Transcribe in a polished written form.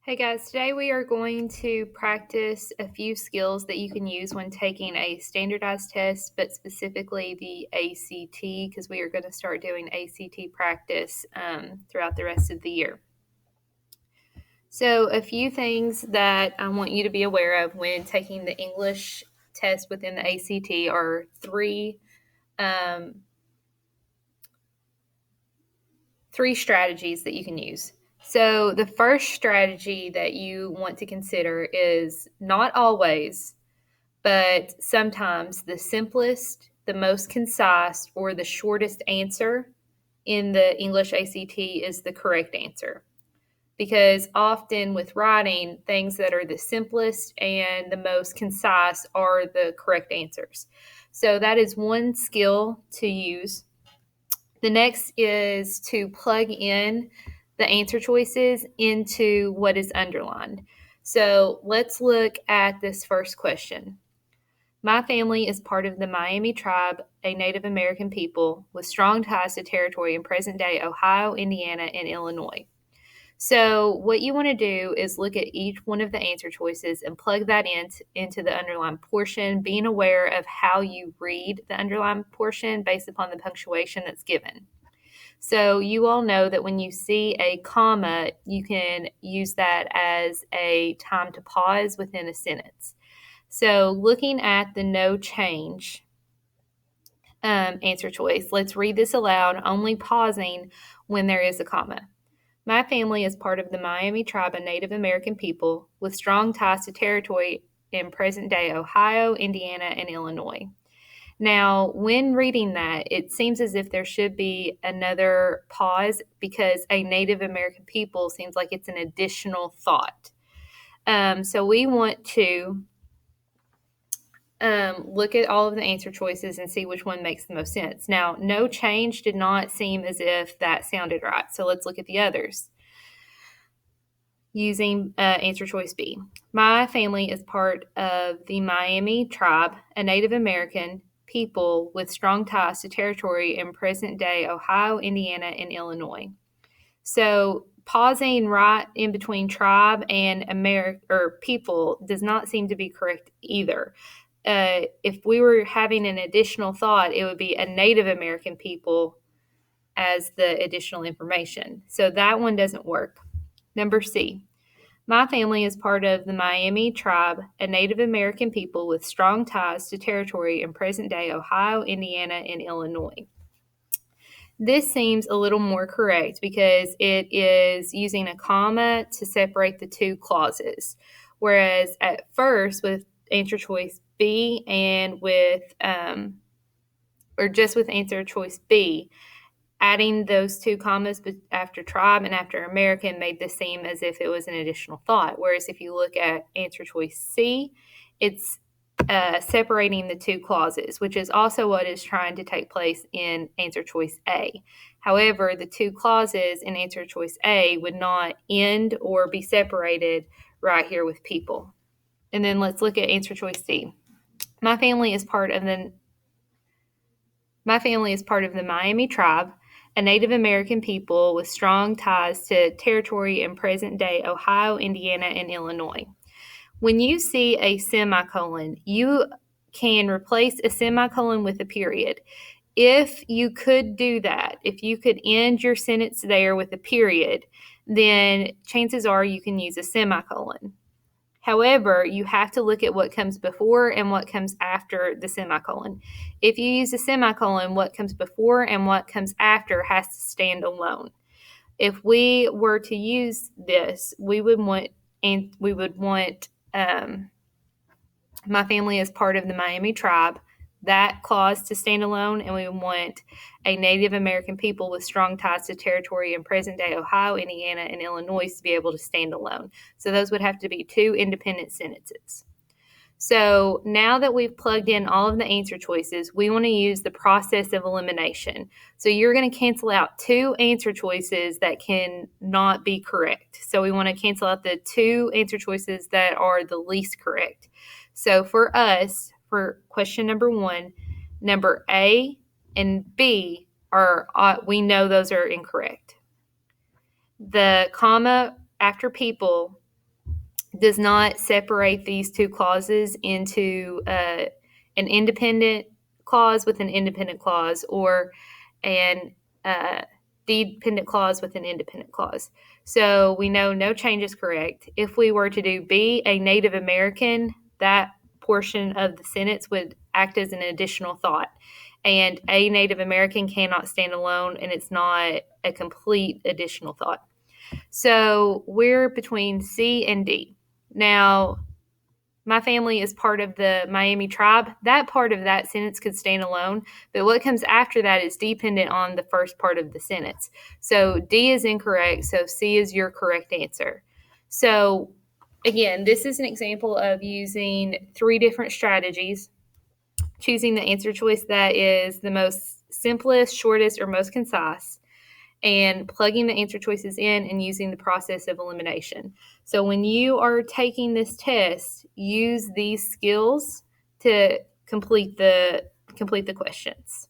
Hey guys, today we are going to practice a few skills that you can use when taking a standardized test, but specifically the ACT, because we are going to start doing ACT practice throughout the rest of the year. So, a few things that I want you to be aware of when taking the English test within the ACT are three strategies that you can use. So, the first strategy that you want to consider is not always, but sometimes the simplest, the most concise, or the shortest answer in the English ACT is the correct answer. Because often with writing, things that are the simplest and the most concise are the correct answers. So, that is one skill to use. The next is to plug in the answer choices into what is underlined. So let's look at this first question. My family is part of the Miami tribe, a Native American people with strong ties to territory in present day Ohio, Indiana, and Illinois. So, what you want to do is look at each one of the answer choices and plug that into the underlined portion, being aware of how you read the underlined portion based upon the punctuation that's given. So you all know that when you see a comma, you can use that as a time to pause within a sentence. So looking at the no change answer choice, let's read this aloud, only pausing when there is a comma. My family is part of the Miami tribe of Native American people with strong ties to territory in present day Ohio, Indiana, and Illinois. Now, when reading that, it seems as if there should be another pause because a Native American people seems like it's an additional thought. So we want to look at all of the answer choices and see which one makes the most sense. Now, no change did not seem as if that sounded right. So let's look at the others. Using answer choice B. My family is part of the Miami tribe, a Native American people with strong ties to territory in present day Ohio, Indiana, and Illinois. So pausing right in between tribe and people does not seem to be correct either. If we were having an additional thought, it would be a Native American people as the additional information. So that one doesn't work. Number C. My family is part of the Miami tribe, a Native American people with strong ties to territory in present day Ohio, Indiana, and Illinois. This seems a little more correct because it is using a comma to separate the two clauses. Whereas at first, with answer choice B and just with answer choice B, adding those two commas after tribe and after American made this seem as if it was an additional thought. Whereas if you look at answer choice C, it's separating the two clauses, which is also what is trying to take place in answer choice A. However, the two clauses in answer choice A would not end or be separated right here with people. And then let's look at answer choice C. My family is part of the Miami tribe, a Native American people with strong ties to territory in present day Ohio, Indiana, and Illinois. When you see a semicolon, you can replace a semicolon with a period. If you could do that, if you could end your sentence there with a period, then chances are you can use a semicolon. However, you have to look at what comes before and what comes after the semicolon. If you use a semicolon, what comes before and what comes after has to stand alone. If we were to use this, we would want my family is part of the Miami tribe, that clause to stand alone, and we want a Native American people with strong ties to territory in present day Ohio, Indiana, and Illinois to be able to stand alone. So those would have to be two independent sentences. So now that we've plugged in all of the answer choices, we want to use the process of elimination. So you're going to cancel out two answer choices that can not be correct. So we want to cancel out the two answer choices that are the least correct. So for us, for question number 1, number A and B are, we know those are incorrect. The comma after people does not separate these two clauses into an independent clause with an independent clause, or an dependent clause with an independent clause. So we know no change is correct. If we were to do B, a Native American, that portion of the sentence would act as an additional thought. And a Native American cannot stand alone, and it's not a complete additional thought. So we're between C and D. Now, my family is part of the Miami tribe. That part of that sentence could stand alone, but what comes after that is dependent on the first part of the sentence. So D is incorrect, so C is your correct answer. So again, this is an example of using 3 different strategies, choosing the answer choice that is the most simplest, shortest, or most concise, and plugging the answer choices in and using the process of elimination. So when you are taking this test, use these skills to complete the questions.